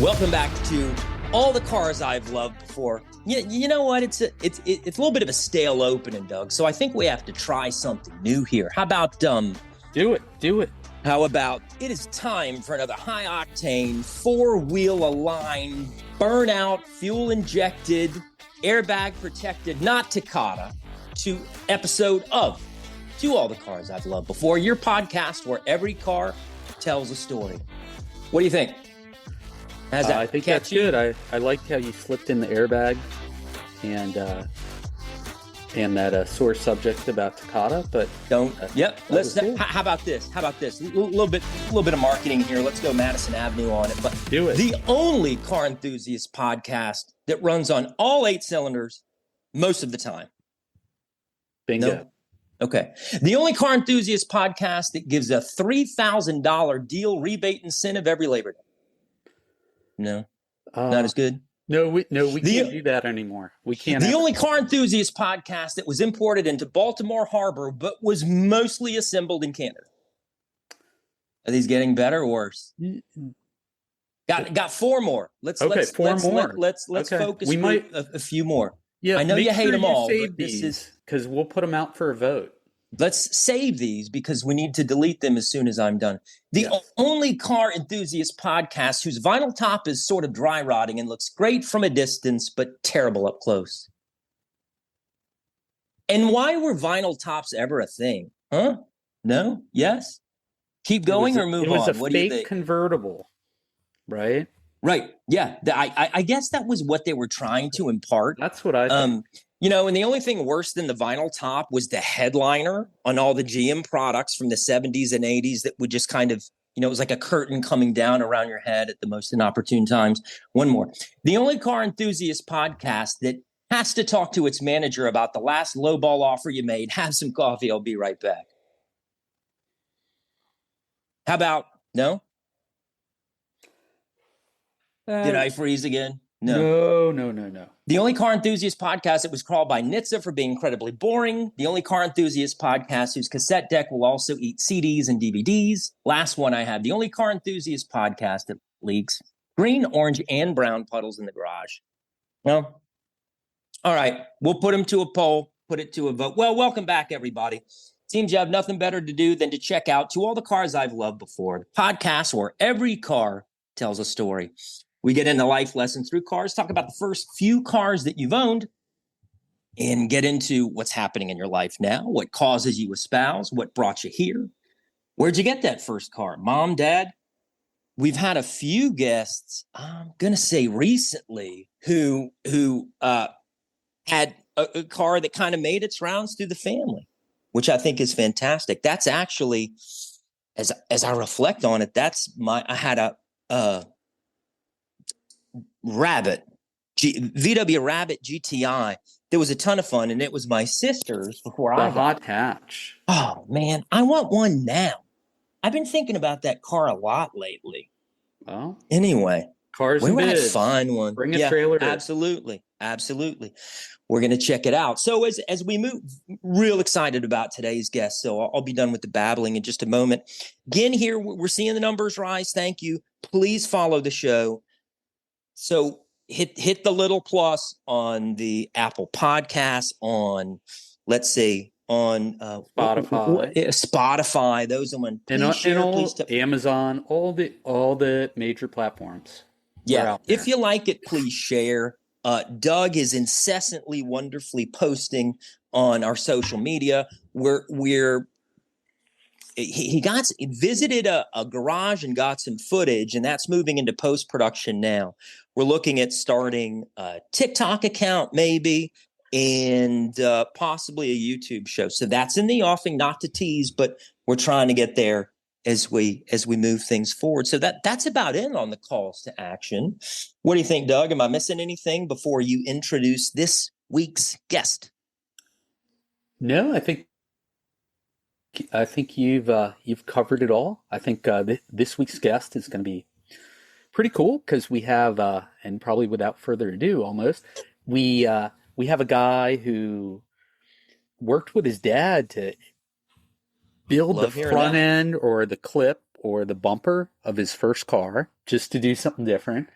Welcome back to All the Cars I've Loved Before. You know what? It's a little bit of a stale opening, Doug. So I think we have to try something new here. How about Do it. How about it is time for another high octane, four-wheel aligned, burnout, fuel injected, airbag protected, not Takata, to episode of To All the Cars I've Loved Before, your podcast where every car tells a story. What do you think? How's that? I think that's good. I liked how you slipped in the airbag and that sore subject about Takata, but Let's. Cool. How about this? A little bit of marketing here. Let's go Madison Avenue on it. But do it. The only car enthusiast podcast that runs on all 8 cylinders most of the time. Bingo. No? Okay. The only car enthusiast podcast that gives a $3,000 deal rebate incentive every Labor Day. No, not as good. No, we can't do that anymore. We can't. The only car enthusiast podcast that was imported into Baltimore Harbor, but was mostly assembled in Canada. Are these getting better or worse? Got 4 more. Let's focus. We might a few more. Yeah, I know you hate them all. Save these because we'll put them out for a vote. Let's save these because we need to delete them as soon as I'm done. The only car enthusiast podcast whose vinyl top is sort of dry rotting and looks great from a distance, but terrible up close. And why were vinyl tops ever a thing? Huh? No? Yes? Keep going or move on? It was a what do you think? fake convertible, right? Right. Yeah. I guess that was what they were trying to impart. That's what I think. And the only thing worse than the vinyl top was the headliner on all the GM products from the 70s and 80s that would just kind of, it was like a curtain coming down around your head at the most inopportune times. One more. The only car enthusiast podcast that has to talk to its manager about the last lowball offer you made. Have some coffee. I'll be right back. How about no? Did I freeze again? No. The only car enthusiast podcast that was called by NHTSA for being incredibly boring. The only car enthusiast podcast whose cassette deck will also eat CDs and DVDs. Last one I have. The only car enthusiast podcast that leaks green, orange, and brown puddles in the garage. No? All right. We'll put them to a poll, put it to a vote. Well, welcome back, everybody. Seems you have nothing better to do than to check out To All the Cars I've Loved Before, the podcast where every car tells a story. We get into life lessons through cars, talk about the first few cars that you've owned, and get into what's happening in your life now, what causes you espouse, what brought you here. Where'd you get that first car? Mom, Dad? We've had a few guests, I'm going to say recently, who had a car that kind of made its rounds through the family, which I think is fantastic. That's actually, as I reflect on it, I had a VW Rabbit GTI. There was a ton of fun, and it was my sister's before I got hot hatch. Oh man, I want one now. I've been thinking about that car a lot lately. Oh, anyway, cars. We might find one. Bring a trailer. Absolutely. We're gonna check it out. So as we move, real excited about today's guest. So I'll be done with the babbling in just a moment. Again, here we're seeing the numbers rise. Thank you. Please follow the show. So hit the little plus on the Apple Podcasts, on Spotify. Those are one. Amazon, all the major platforms. Yeah, if you like it, please share. Doug is incessantly, wonderfully posting on our social media. He visited a garage and got some footage, and that's moving into post-production now. We're looking at starting a TikTok account maybe, and possibly a YouTube show. So that's in the offing, not to tease, but we're trying to get there as we move things forward. So that's about it on the calls to action. What do you think, Doug? Am I missing anything before you introduce this week's guest? No, I think you've covered it all. I think this week's guest is going to be pretty cool because we have, and probably without further ado, almost we have a guy who worked with his dad to build the front end or the clip or the bumper of his first car just to do something different.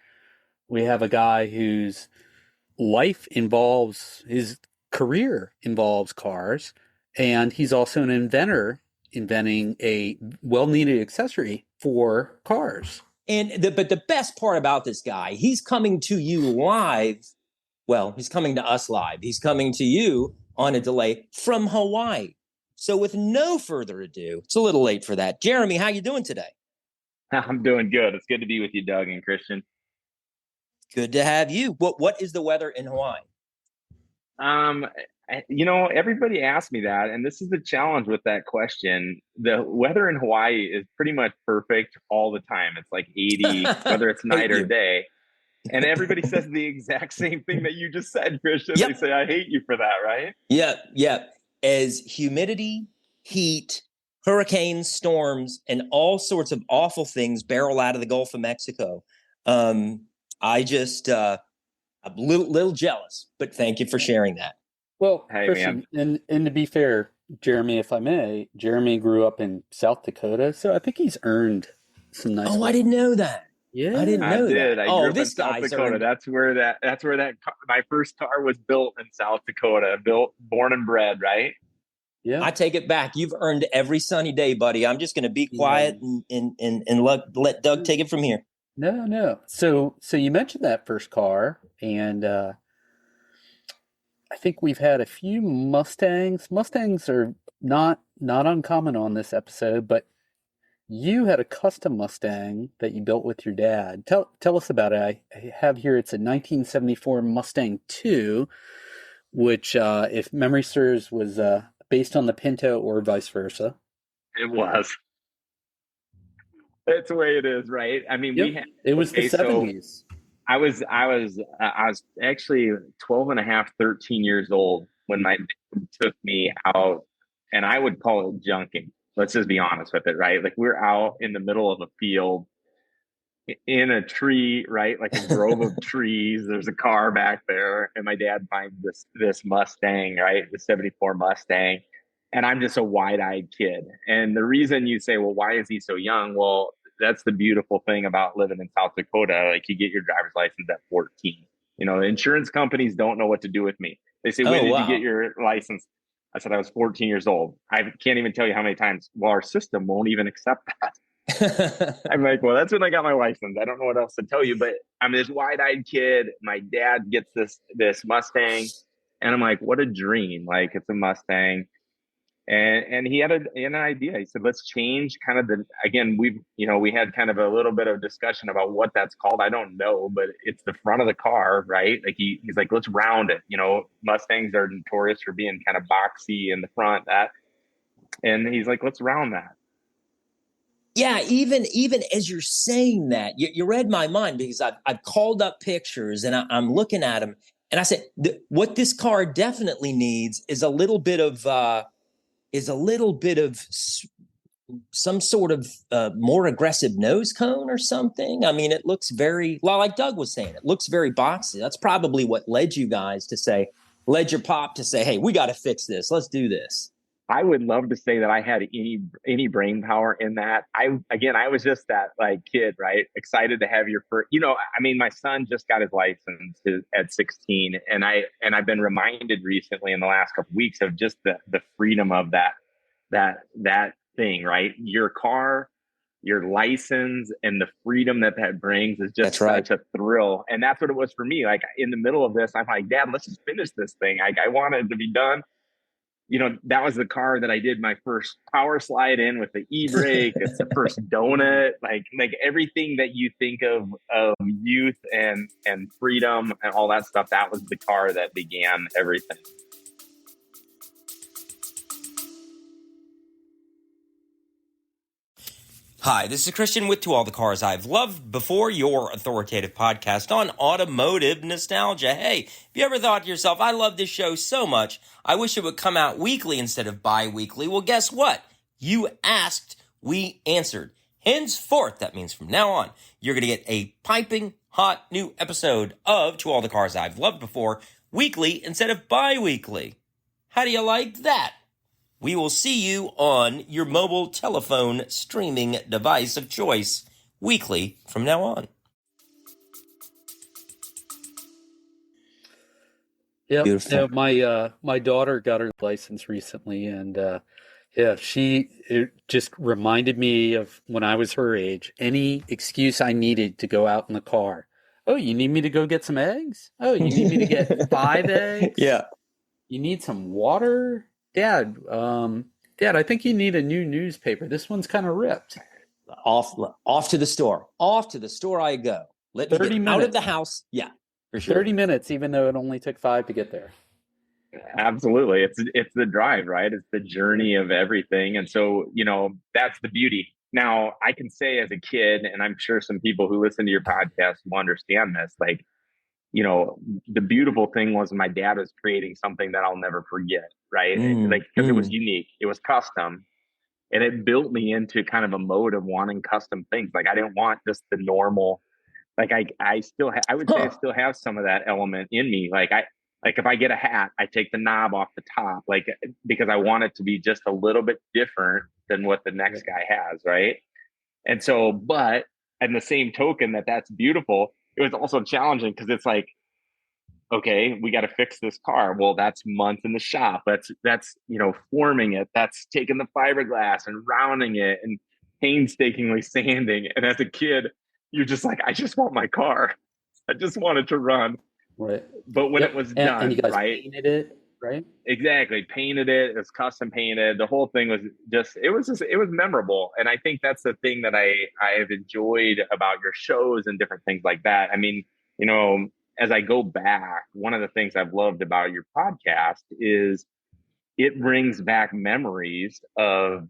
We have a guy whose his career involves cars, and he's also an inventor, inventing a well-needed accessory for cars. But the best part about this guy, he's coming to you live. Well, he's coming to us live. He's coming to you on a delay from Hawaii. So with no further ado, it's a little late for that. Jeremy, how you doing today? I'm doing good. It's good to be with you, Doug and Christian. Good to have you. What is the weather in Hawaii? Everybody asks me that, and this is the challenge with that question. The weather in Hawaii is pretty much perfect all the time. It's like 80, whether it's night or day. And everybody says the exact same thing that you just said, Christian. Yep. They say, I hate you for that, right? Yep. As humidity, heat, hurricanes, storms, and all sorts of awful things barrel out of the Gulf of Mexico. I'm a little jealous, but thank you for sharing that. Well, hey, Christian, and to be fair, Jeremy, if I may, Jeremy grew up in South Dakota, so I think he's earned some nice. Oh, I didn't know that. Yeah, I didn't know that. I grew up in South Dakota. That's where my first car was built in South Dakota. Born and bred, right? Yeah. I take it back. You've earned every sunny day, buddy. I'm just going to be quiet and let Doug take it from here. No. So you mentioned that first car, and I think we've had a few Mustangs. Mustangs are not uncommon on this episode, but you had a custom Mustang that you built with your dad. Tell us about it. I have here, it's a 1974 Mustang II, which, if memory serves, was based on the Pinto or vice versa. It was. That's the way it is, right? I mean, it was the 70s. So I was actually 12 and a half, 13 years old when my dad took me out, and I would call it junking. Let's just be honest with it, right? Like, we're out in the middle of a field in a tree, right? Like a grove of trees. There's a car back there, and my dad finds this Mustang, right? The 74 Mustang. And I'm just a wide-eyed kid. And the reason you say, well, why is he so young? Well, that's the beautiful thing about living in South Dakota. Like, you get your driver's license at 14. You know, insurance companies don't know what to do with me. They say, when did you get your license? I said I was 14 years old. I can't even tell you how many times. Well, our system won't even accept that. I'm like, well, that's when I got my license. I don't know what else to tell you, but I'm this wide-eyed kid. My dad gets this Mustang, and I'm like, what a dream. Like, it's a Mustang. And he had an idea. He said, let's change kind of we had kind of a little bit of discussion about what that's called. I don't know, but it's the front of the car, right? Like, he's like, let's round it. You know, Mustangs are notorious for being kind of boxy in the front, and he's like, let's round that. Yeah, even as you're saying that, you read my mind, because I've called up pictures and I'm looking at them, and I said, what this car definitely needs is a little bit of some sort of more aggressive nose cone or something. I mean, it looks very, well, like Doug was saying, it looks very boxy. That's probably what led your pop to say, hey, we got to fix this. Let's do this. I would love to say that I had any brain power in that. I was just that like kid, right? Excited to have your first, I mean, my son just got his license at 16, and I've been reminded recently in the last couple of weeks of just the freedom of that thing, right? Your car, your license, and the freedom that brings is just such a thrill. And that's what it was for me. Like, in the middle of this, I'm like, Dad, let's just finish this thing. I want it to be done. That was the car that I did my first power slide in with the e-brake. It's the first donut, like everything that you think of youth and freedom and all that stuff. That was the car that began everything. Hi, this is Christian with To All the Cars I've Loved Before, your authoritative podcast on automotive nostalgia. Hey, have you ever thought to yourself, I love this show so much, I wish it would come out weekly instead of bi-weekly? Well, guess what? You asked, we answered. Henceforth, that means from now on, you're going to get a piping hot new episode of To All the Cars I've Loved Before, weekly instead of bi-weekly. How do you like that? We will see you on your mobile telephone streaming device of choice weekly from now on. Yep. Beautiful. Yeah, my daughter got her license recently, and yeah, it just reminded me of when I was her age. Any excuse I needed to go out in the car. Oh, you need me to go get some eggs? Oh, you need me to get 5 eggs? Yeah. You need some water? Dad, I think you need a new newspaper. This one's kind of ripped. Off to the store. Off to the store I go. Let me 30 get out of the minutes. house. Yeah, for sure. 30 minutes, even though it only took 5 to get there. Absolutely. It's the drive, right? It's the journey of everything. And so, that's the beauty. Now, I can say as a kid, and I'm sure some people who listen to your podcast will understand this, like, the beautiful thing was my dad was creating something that I'll never forget, right? Mm, Like, because it was mm. unique, it was custom, and it built me into kind of a mode of wanting custom things. Like, I didn't want just the normal. Like, I still I would say I Huh. still have some of that element in me. Like if I get a hat, I take the knob off the top, like, because I want it to be just a little bit different than what the next guy has, right? And so, but in the same token that's beautiful, it was also challenging because it's like, okay, we got to fix this car. Well, that's months in the shop. That's forming it. That's taking the fiberglass and rounding it and painstakingly sanding. And as a kid, you're just like, I just want my car. I just want it to run. Right. But when it Yep. was And you done, guys right? painted it, right? Exactly. Painted it. It was custom painted. The whole thing was it was memorable. And I think that's the thing that I have enjoyed about your shows and different things like that. I mean, as I go back, one of the things I've loved about your podcast is it brings back memories of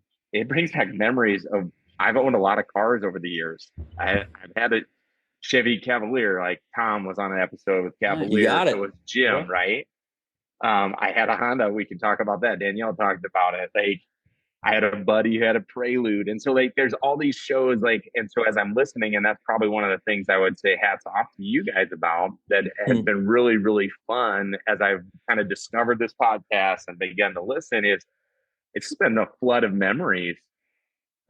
I've owned a lot of cars over the years. I've had a Chevy Cavalier, like Tom was on an episode with You Cavalier. got So it. was Jim, Yep. right? I had a Honda. We can talk about that. Danielle talked about it. Like, I had a buddy who had a Prelude, and so like there's all these shows. Like, and so as I'm listening, and that's probably one of the things I would say hats off to you guys about that has Hmm. been really really fun as I've kind of discovered this podcast and begun to listen. Is it's just been a flood of memories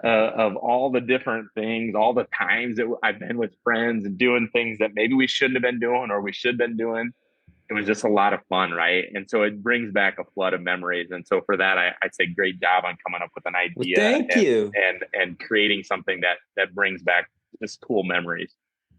of all the different things, all the times that I've been with friends and doing things that maybe we shouldn't have been doing or we should have been doing. It was just a lot of fun, right? And so it brings back a flood of memories. And so for that, I'd say great job on coming up with an Well, idea thank and you. and creating something that brings back just cool memories.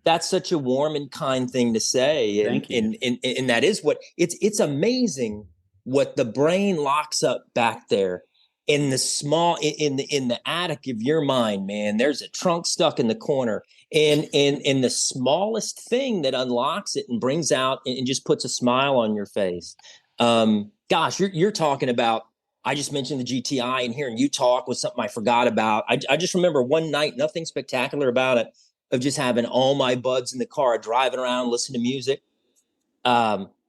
That's such a warm and kind thing to say, and Thank you. that is what it's amazing what the brain locks up back there in the small in the attic of your mind, man. There's a trunk stuck in the corner, and the smallest thing that unlocks it and brings out and just puts a smile on your face. Gosh, you're talking about. I just mentioned the GTI, and hearing you talk was something I forgot about. I just remember one night, nothing spectacular about it, of just having all my buds in the car, driving around, listening to music,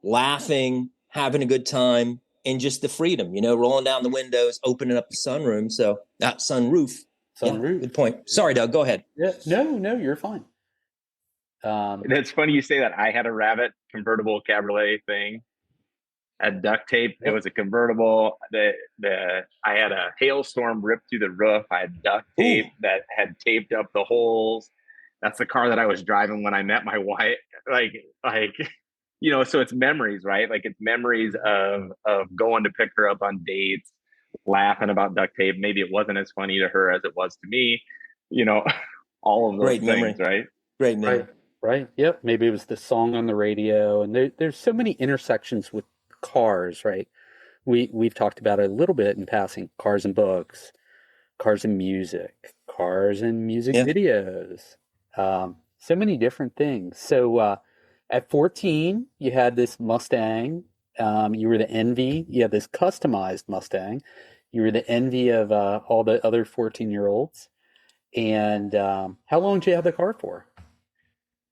laughing, having a good time, and just the freedom, rolling down the windows, opening up the sunroom. So that sunroof. Yeah, Sunroof. good point. Sorry, Doug. Go ahead. Yeah. No, you're fine. And it's funny you say that. I had a Rabbit convertible cabriolet thing. Had duct tape. It Yep. was a convertible. The I had a hailstorm rip through the roof. I had duct tape Ooh, that had taped up the holes. That's the car that I was driving when I met my wife. Like so it's memories, right? Like, it's memories of going to pick her up on dates, laughing about duct tape. Maybe it wasn't as funny to her as it was to me, you know, all of those great things, memory. right? Great memory. Right. Right. Yep. Maybe it was the song on the radio, and there's so many intersections with cars, right? We've talked about it a little bit in passing. Cars and books, cars and music, cars and music Yeah. videos. So many different things. So at 14, you had this Mustang. You were the envy. You had this customized Mustang. You were the envy of all the other 14-year-olds. And how long did you have the car for?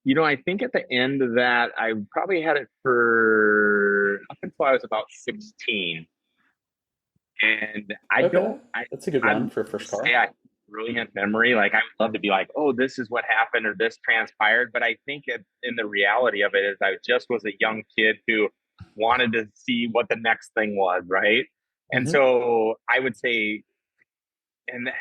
I think at the end of that, I probably had it for up until I was about 16. And Okay, that's a good I run for a first car. say I have brilliant memory. Like, I would love to be like, oh, this is what happened or this transpired. But I think in the reality of it is I just was a young kid who wanted to see what the next thing was. Right. And Hmm. so I would say, and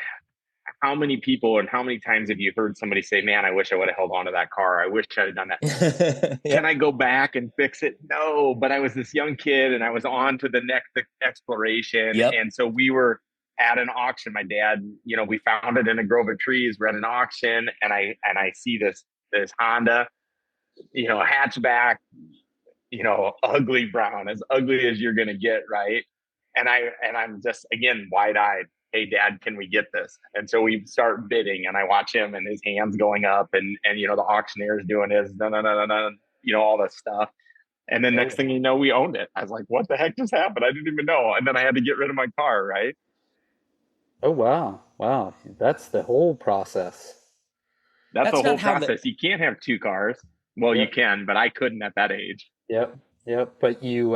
how many people and how many times have you heard somebody say, man, I wish I would have held on to that car. I wish I had done that. Yep. Can I go back and fix it? No, but I was this young kid and I was on to the next exploration. Yep. And so we were at an auction. My dad, we found it in a grove of trees. We're at an auction and I see this Honda, hatchback, ugly brown, as ugly as you're going to get. Right. And I'm just, again, wide eyed. Hey, Dad, can we get this? And so we start bidding and I watch him and his hands going up and the auctioneer is doing his, no, all this stuff. And then next thing you know, we owned it. I was like, what the heck just happened? I didn't even know. And then I had to get rid of my car. Right. Oh, wow. Wow. That's the whole process. That's the whole process. You can't have two cars. Well, you can, but I couldn't at that age. Yep. But you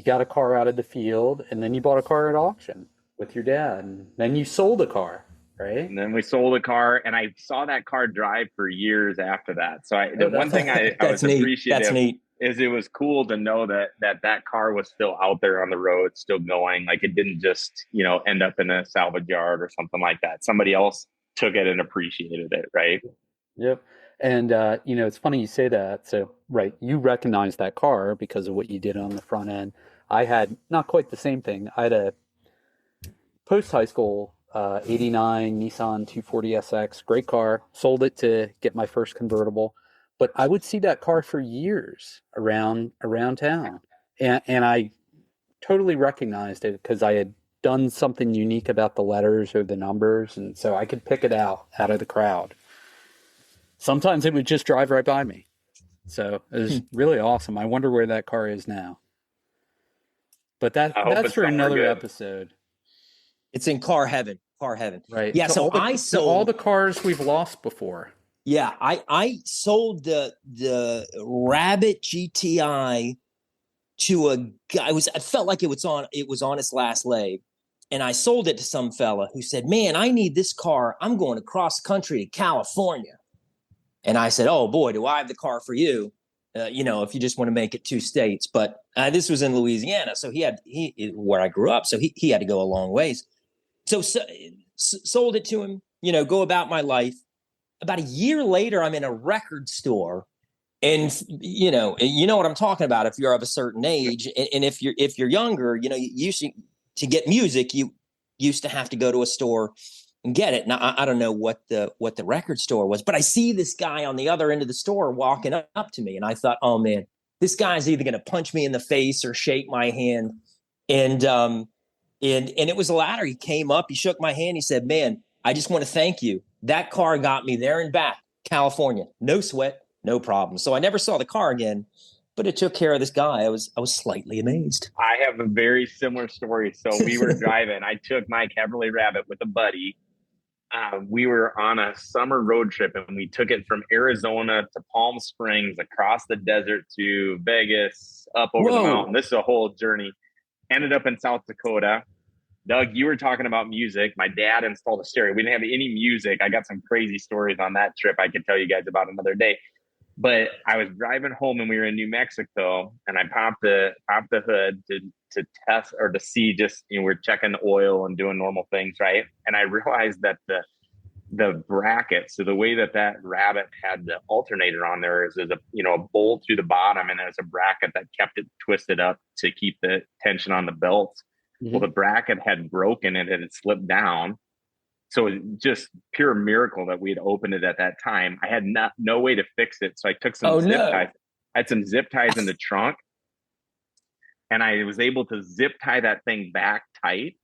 got a car out of the field and then you bought a car at auction with your dad, and then you sold a car, right? And then we sold a car, and I saw that car drive for years after that. So the one thing I was appreciative is it was cool to know that car was still out there on the road, still going. Like it didn't just, end up in a salvage yard or something like that. Somebody else took it and appreciated it, right? Yep. And, it's funny you say that. So, right, you recognize that car because of what you did on the front end. I had not quite the same thing. I had a post-high school 89 Nissan 240SX, great car, sold it to get my first convertible. But I would see that car for years around town. And I totally recognized it because I had done something unique about the letters or the numbers. And so I could pick it out of the crowd. Sometimes it would just drive right by me. So it was really awesome. I wonder where that car is now. But that's for another episode. It's in car heaven. Right. Yeah. So I sold all the cars we've lost before. Yeah. I sold the Rabbit GTI to a guy. I felt like it was on its last leg. And I sold it to some fella who said, man, I need this car. I'm going across country to California. And I said, oh boy, do I have the car for you. If you just want to make it 2 states. But this was in Louisiana. So where I grew up. So he had to go a long ways. So sold it to him, go about my life. About a year later, I'm in a record store, and you know what I'm talking about if you're of a certain age, and if you're younger, you used to get music, you used to have to go to a store and get it. Now I don't know what the record store was, but I see this guy on the other end of the store walking up to me, and I thought, oh man, this guy's either going to punch me in the face or shake my hand, and it was the latter. He came up, he shook my hand, he said, man, I just want to thank you. That car got me there and back, California. No sweat, no problem. So I never saw the car again, but it took care of this guy. I was slightly amazed. I have a very similar story. So we were driving. I took my Cabriolet Rabbit with a buddy. We were on a summer road trip, and we took it from Arizona to Palm Springs, across the desert to Vegas, up over the mountain. This is a whole journey. Ended up in South Dakota. Doug, you were talking about music. My dad installed a stereo. We didn't have any music. I got some crazy stories on that trip I could tell you guys about another day. But I was driving home, and we were in New Mexico, and I popped the hood to test or to see, just, we're checking the oil and doing normal things, right? And I realized that the bracket, so the way that Rabbit had the alternator on there is a bolt through the bottom, and there's a bracket that kept it twisted up to keep the tension on the belt. Mm-hmm. Well, the bracket had broken and it had slipped down. So it was just pure miracle that we had opened it at that time. I had no way to fix it. So I took some zip ties. I had some zip ties in the trunk, and I was able to zip tie that thing back tight.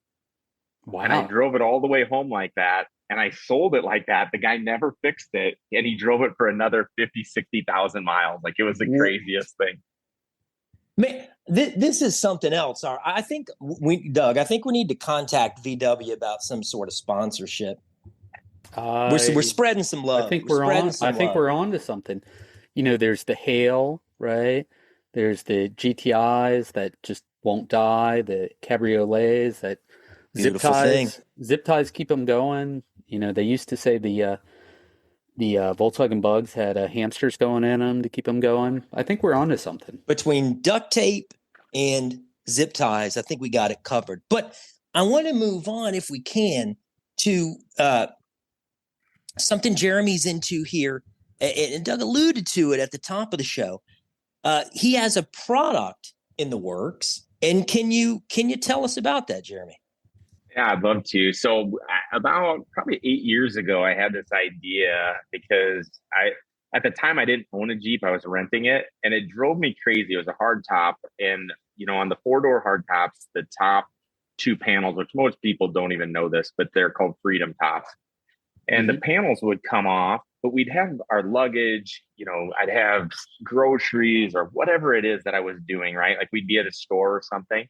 Wow. And I drove it all the way home like that. And I sold it like that. The guy never fixed it, and he drove it for another 50, 60,000 miles. Like, it was the craziest thing. Man, this is something else. I think Doug, we need to contact VW about some sort of sponsorship. We're spreading some love. I think we're on to something. There's the Hail, right? There's the GTIs that just won't die. The Cabriolets that zip ties keep them going. They used to say the Volkswagen Bugs had hamsters going in them to keep them going. I think we're onto something. Between duct tape and zip ties, I think we got it covered. But I want to move on, if we can, to something Jeremy's into here, and Doug alluded to it at the top of the show. He has a product in the works, and can you tell us about that, Jeremy? Yeah, I'd love to. So about probably 8 years ago, I had this idea because at the time I didn't own a Jeep. I was renting it, and it drove me crazy. It was a hard top, and on the 4-door hard tops, the top two panels, which most people don't even know this, but they're called Freedom tops. And the panels would come off, but we'd have our luggage, I'd have groceries or whatever it is that I was doing, right? Like we'd be at a store or something.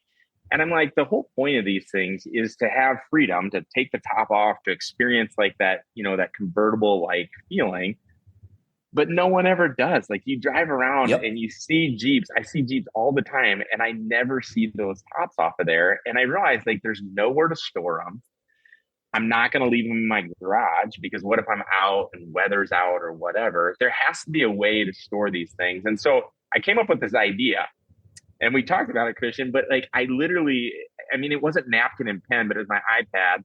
And I'm like, the whole point of these things is to have freedom, to take the top off, to experience like that, that convertible like feeling. But no one ever does. Like you drive around and you see Jeeps. I see Jeeps all the time, and I never see those tops off of there. And I realized like there's nowhere to store them. I'm not going to leave them in my garage because what if I'm out and weather's out or whatever? There has to be a way to store these things. And so I came up with this idea. And we talked about it, Christian, but like it wasn't napkin and pen, but it was my iPad.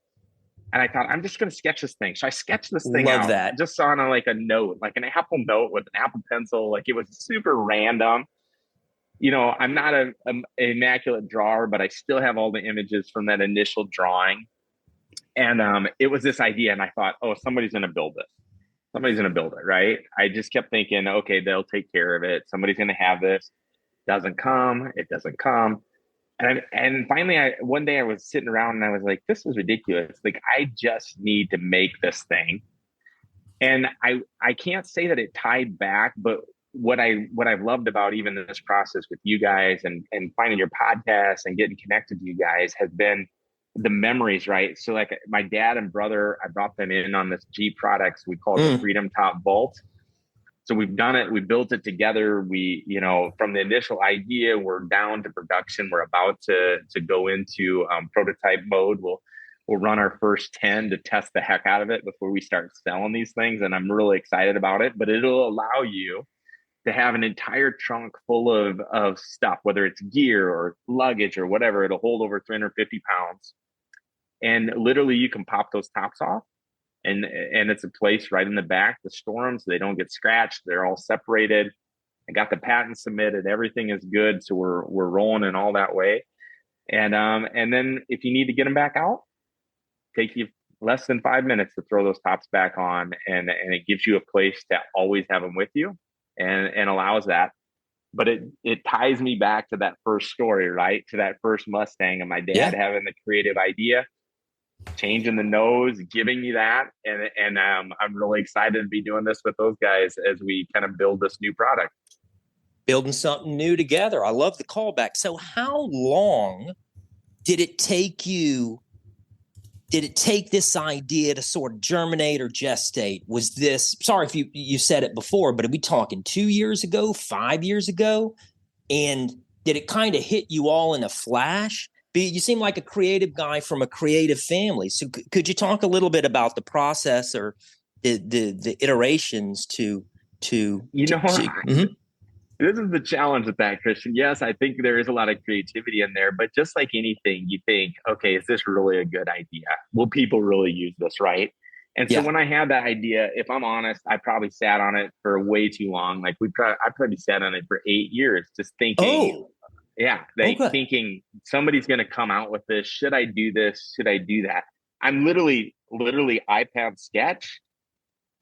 And I thought, I'm just going to sketch this thing. So I sketched this thing out. That. I just saw on a note, like an Apple note with an Apple pencil. Like it was super random. I'm not an immaculate drawer, but I still have all the images from that initial drawing. And it was this idea. And I thought, oh, somebody's going to build this. Somebody's going to build it, right? I just kept thinking, okay, they'll take care of it. Somebody's going to have this. It doesn't come. And finally, one day I was sitting around and I was like, this is ridiculous. Like, I just need to make this thing. And I can't say that it tied back, but what I've loved about even this process with you guys and finding your podcast and getting connected to you guys has been the memories, right? So like my dad and brother, I brought them in on this Jeep products. We call it the Freedom Top Vault. So we've done it. We built it together. We, from the initial idea, we're down to production. We're about to go into prototype mode. We'll run our first 10 to test the heck out of it before we start selling these things. And I'm really excited about it, but it'll allow you to have an entire trunk full of stuff, whether it's gear or luggage or whatever. It'll hold over 350 pounds. And literally you can pop those tops off. And it's a place right in the back to store them so they don't get scratched. They're all separated. I got the patent submitted. Everything is good. So we're rolling in all that way. And then if you need to get them back out, take you less than 5 minutes to throw those tops back on. And it gives you a place to always have them with you and allows that. But it ties me back to that first story, right? To that first Mustang and my dad having the creative idea, changing the nose, giving me that. And I'm really excited to be doing this with those guys as we kind of build this new product. Building something new together. I love the callback. So how long did it take you? Did it take this idea to sort of germinate or gestate? Was this, sorry if you said it before, but are we talking 2 years ago, 5 years ago? And did it kind of hit you all in a flash? You seem like a creative guy from a creative family. So could you talk a little bit about the process or the iterations to This is the challenge with that, Christian. Yes, I think there is a lot of creativity in there, but just like anything, you think, okay, is this really a good idea? Will people really use this, right? And so when I had that idea, if I'm honest, I probably sat on it for way too long. Like I probably sat on it for 8 years, just thinking, thinking somebody's going to come out with this. Should I do this? Should I do that? I'm literally iPad sketch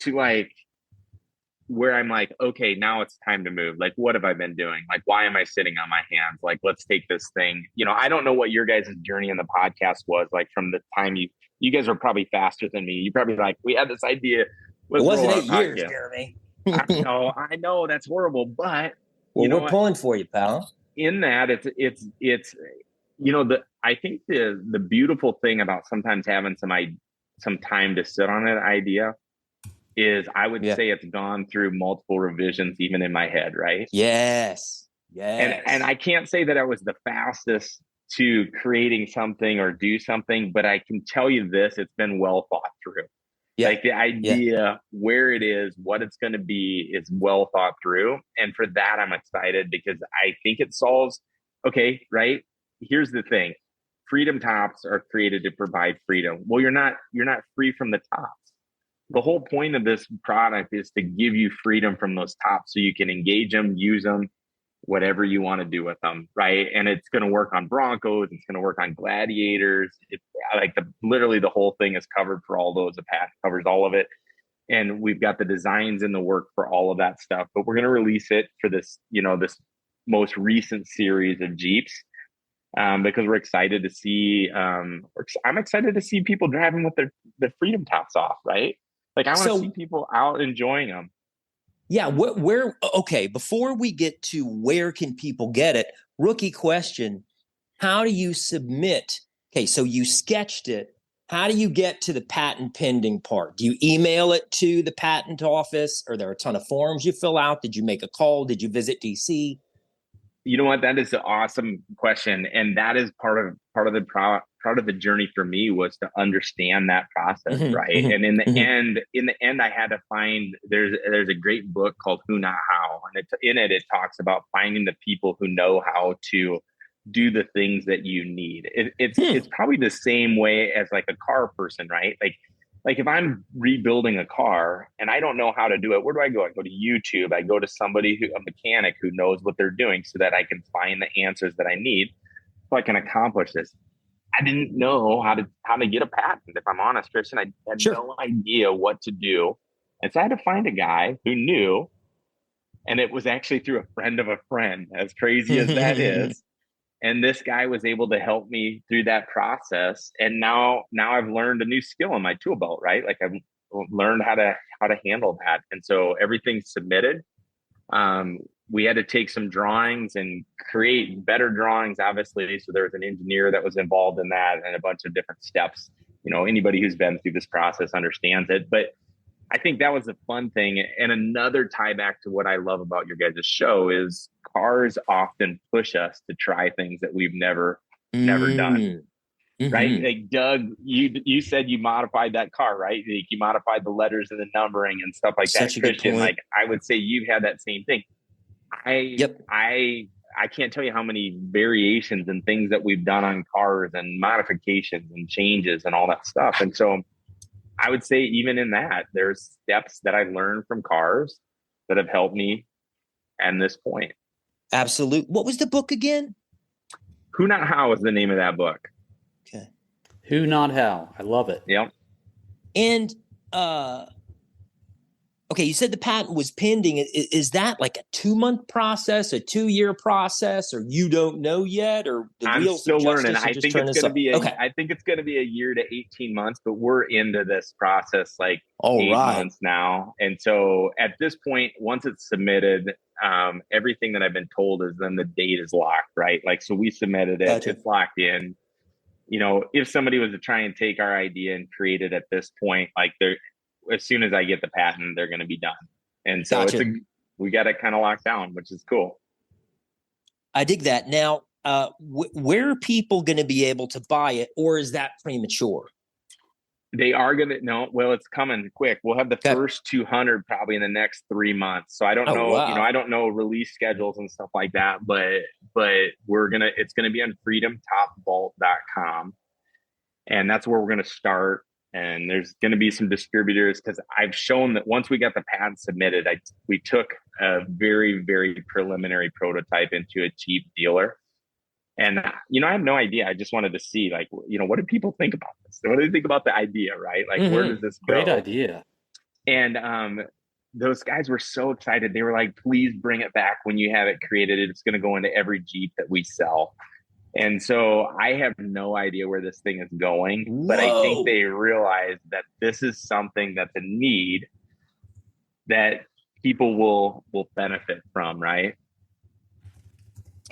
to like where I'm like, okay, now it's time to move. Like, what have I been doing? Like, why am I sitting on my hands? Like, let's take this thing. I don't know what your guys' journey in the podcast was like from the time you guys were probably faster than me. You probably like, we had this idea. It wasn't 8 years, Jeremy. I know that's horrible, but we're pulling for you, pal. In that it's I think the beautiful thing about sometimes having some time to sit on an idea is I would say it's gone through multiple revisions, even in my head, right? Yes. And I can't say that I was the fastest to creating something or do something, but I can tell you this, it's been well thought through. Like the idea, where it is, what it's going to be is well thought through. And for that, I'm excited because I think it solves, okay, right? Here's the thing. Freedom tops are created to provide freedom. Well, you're not free from the tops. the whole point of this product is to give you freedom from those tops so you can engage them, use them, whatever you want to do with them, right? And it's going to work on Broncos, it's going to work on Gladiators. It's like literally the whole thing is covered for all those. The path covers all of it, and we've got the designs in the work for all of that stuff. But we're going to release it for this, this most recent series of Jeeps, because we're excited to see. I'm excited to see people driving with the Freedom tops off, right? Like I want to see people out enjoying them. Yeah, where okay, before we get to where can people get it, rookie question, how do you submit? Okay, so you sketched it. How do you get to the patent pending part? Do you email it to the patent office? Are there a ton of forms you fill out? Did you make a call? Did you visit DC? You know what? That is an awesome question, and that is part of the journey for me was to understand that process, right? And in the end, I had to find there's a great book called Who Not How, and in it talks about finding the people who know how to do the things that you need. It's probably the same way as like a car person, right? Like if I'm rebuilding a car and I don't know how to do it, where do I go? I go to YouTube. I go to a mechanic who knows what they're doing so that I can find the answers that I need so I can accomplish this. I didn't know how to get a patent. If I'm honest, Christian, I had no idea what to do. And so I had to find a guy who knew. And it was actually through a friend of a friend, as crazy as that is. And this guy was able to help me through that process. And now I've learned a new skill in my tool belt, right? Like I've learned how to handle that. And so everything's submitted. We had to take some drawings and create better drawings, obviously. So there was an engineer that was involved in that and a bunch of different steps. Anybody who's been through this process understands it. But I think that was a fun thing. And another tie back to what I love about your guys' show is cars often push us to try things that we've never done. Right? Like Doug, you said you modified that car, right? Like you modified the letters and the numbering and stuff like Such that. A good Christian, point. like I would say you've had that same thing. I can't tell you how many variations and things that we've done on cars and modifications and changes and all that stuff. And so I would say even in that, there's steps that I learned from cars that have helped me at this point. Absolutely. What was the book again? Who Not How is the name of that book. Okay. Who Not How. I love it. Yep. And okay, you said the patent was pending. Is that like a 2-month process, a 2-year process, or you don't know yet? Or I'm still learning. I think it's going to be okay. I think it's going to be a year to 18 months, but we're into this process like All 8 right. months now. And so at this point, once it's submitted, everything that I've been told is then the date is locked, right? Like, so we submitted it, Gotcha. It's locked in. If somebody was to try and take our idea and create it at this point, like as soon as I get the patent, they're going to be done. And so Gotcha. we got it kind of locked down, which is cool. I dig that. Now, where are people going to be able to buy it, or is that premature? They are going to, no, well, it's coming quick. We'll have the first 200 probably in the next 3 months. So I don't know, wow. I don't know release schedules and stuff like that, but it's going to be on freedomtopvault.com. And that's where we're going to start. And there's going to be some distributors because I've shown that once we got the patent submitted, we took a very, very preliminary prototype into a Jeep dealer. And, I have no idea. I just wanted to see, like, what do people think about this? What do they think about the idea, right? Like, where does this go? Great idea. And those guys were so excited. They were like, please bring it back when you have it created. It's going to go into every Jeep that we sell. And so I have no idea where this thing is going, but I think they realize that this is something that's a need that people will benefit from, right?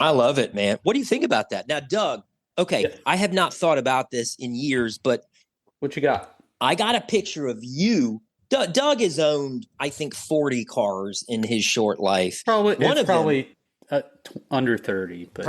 I love it, man. What do you think about that? Now, Doug, okay, Yeah. I have not thought about this in years, but What you got? I got a picture of you. Doug has owned, I think, 40 cars in his short life. Probably under 30, but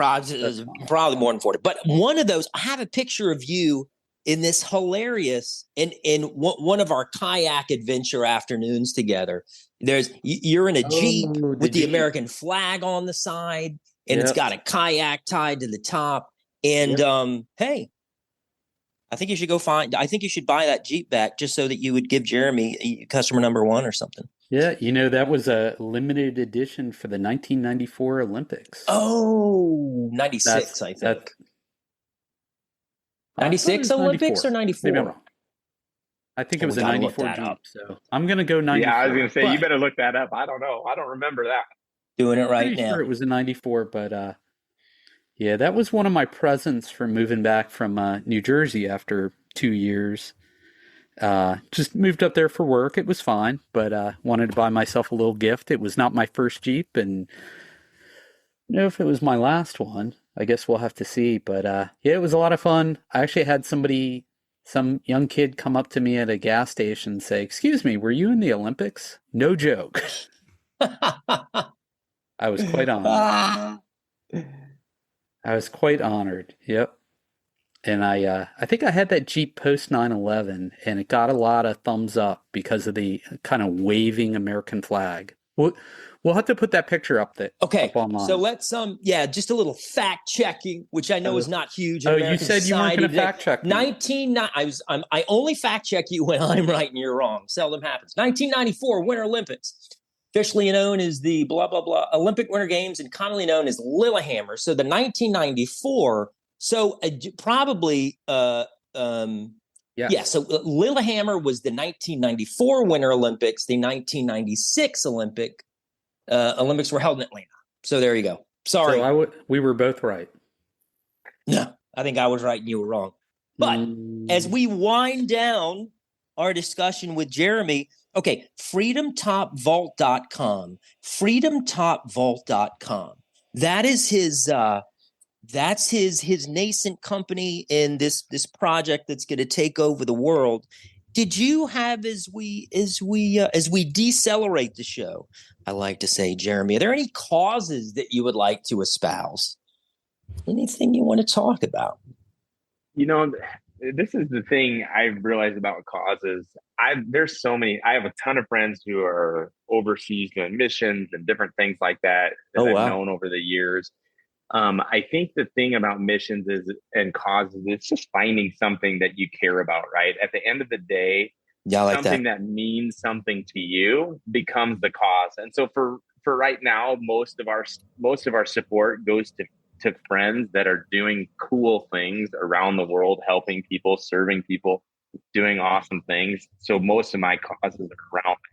probably more than 40. But one of those, I have a picture of you in this hilarious in one of our kayak adventure afternoons together. You're in a Jeep with the American flag on the side, and it's got a kayak tied to the top. And hey, I think you should I think you should buy that Jeep back just so that you would give Jeremy customer number one or something. Yeah, that was a limited edition for the 1994 Olympics. Oh, 96, That's I think. that's 96 Olympics or 94? Maybe I'm wrong. I think it was a gotta 94 look that Jeep. up. So I'm gonna go 94. Yeah, I was gonna say you But- better look that up. I don't know. I don't remember that. Doing it right Pretty now. sure it was a 94, but yeah, that was one of my presents for moving back from New Jersey after 2 years. Just moved up there for work. It was fine, but wanted to buy myself a little gift. It was not my first Jeep, and if it was my last one, I guess we'll have to see. But yeah, it was a lot of fun. I actually had some young kid come up to me at a gas station and say, "Excuse me, were you in the Olympics?" No joke. I was quite honored. I was quite honored. Yep. And I think I had that Jeep post 9/11, and it got a lot of thumbs up because of the kind of waving American flag. We'll have to put that picture up there. Okay, up online. so let's just a little fact checking, which I know is not huge. In you American said you weren't society going to today. fact check me. I only fact check you when I'm right and you're wrong. Seldom happens. 1994 Winter Olympics, officially known as the blah blah blah Olympic Winter Games, and commonly known as Lillehammer. So the 1994. So probably Yeah. So Lillehammer was the 1994 Winter Olympics. The 1996 Olympics were held in Atlanta. So there you go. Sorry. So we were both right. No, I think I was right and you were wrong. But as we wind down our discussion with Jeremy, okay, freedomtopvault.com. Freedomtopvault.com. That is his that's his nascent company in this project that's going to take over the world. Did you have, as we decelerate the show, I like to say, Jeremy, are there any causes that you would like to espouse? Anything you want to talk about? This is the thing I've realized about causes. There's so many. I have a ton of friends who are overseas doing missions and different things like that I've known over the years. I think the thing about missions and causes, it's just finding something that you care about, right? At the end of the day, something that means something to you becomes the cause. And so for right now, most of our support goes to friends that are doing cool things around the world, helping people, serving people, doing awesome things. So most of my causes are around that.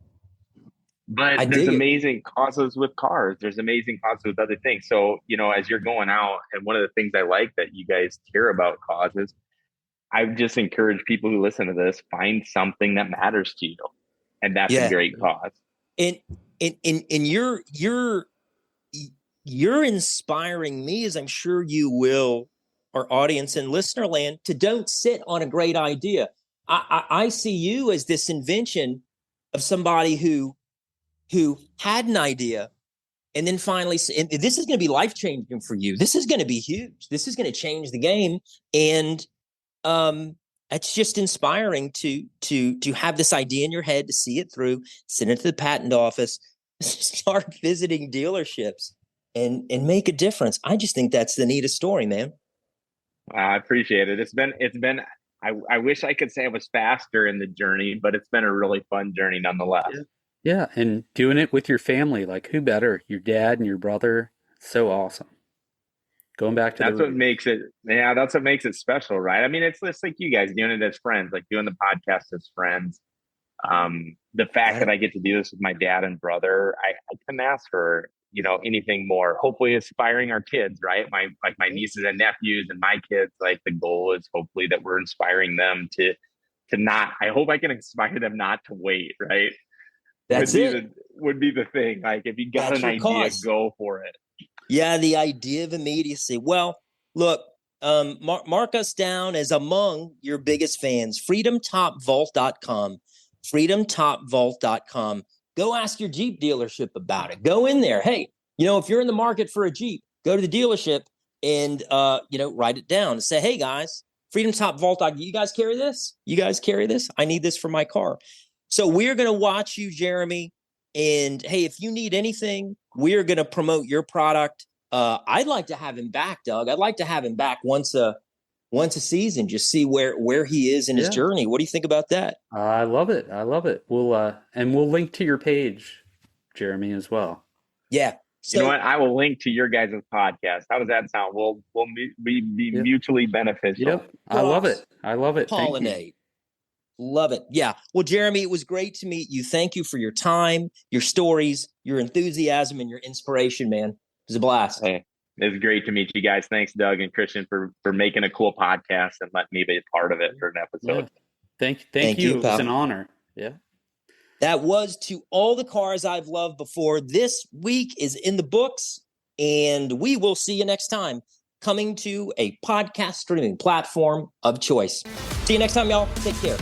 But there's amazing causes with cars. There's amazing causes with other things. So, as you're going out, and one of the things I like that you guys care about causes, I just encourage people who listen to this, find something that matters to you. And that's a great cause. And you're inspiring me, as I'm sure you will, our audience and listener land, to don't sit on a great idea. I see you as this invention of somebody who had an idea and then finally, and this is going to be life-changing for you. This is going to be huge. This is going to change the game. And it's just inspiring to have this idea in your head, to see it through, send it to the patent office, start visiting dealerships and make a difference. I just think that's the neatest story, man. I appreciate it. It's been, I wish I could say I was faster in the journey, but it's been a really fun journey nonetheless. Yeah, and doing it with your family, like who better? Your dad and your brother. So awesome. Going back to that's what makes it special, right? I mean, it's just like you guys doing it as friends, like doing the podcast as friends. The fact that I get to do this with my dad and brother, I couldn't ask for, anything more. Hopefully inspiring our kids, right? My nieces and nephews and my kids, like the goal is hopefully that we're inspiring them to not, I hope I can inspire them not to wait, right? Would be the thing. Like if you got an idea, go for it. Yeah, the idea of immediacy. Well, look, mark us down as among your biggest fans. freedomtopvault.com. freedomtopvault.com. Go ask your Jeep dealership about it. Go in there. Hey, if you're in the market for a Jeep, go to the dealership and write it down and say, hey guys, Freedom Top Vault, you guys carry this? You guys carry this? I need this for my car. So we're going to watch you, Jeremy. And hey, if you need anything, we're going to promote your product. I'd like to have him back, Doug. I'd like to have him back once a once a season, just see where he is in his journey. What do you think about that? I love it. We'll link to your page, Jeremy, as well. Yeah. So, you know what? I will link to your guys' podcast. How does that sound? We'll be mutually beneficial. Yep. I love it. Pollinate. Love it. Yeah. Well, Jeremy, it was great to meet you. Thank you for your time, your stories, your enthusiasm, and your inspiration, man. It was a blast. Hey, it was great to meet you guys. Thanks, Doug and Christian, for making a cool podcast and letting me be a part of it for an episode. Yeah. Thank you. It was an honor. Yeah. That was To All the Cars I've Loved Before. This week is in the books, and we will see you next time, coming to a podcast streaming platform of choice. See you next time, y'all. Take care.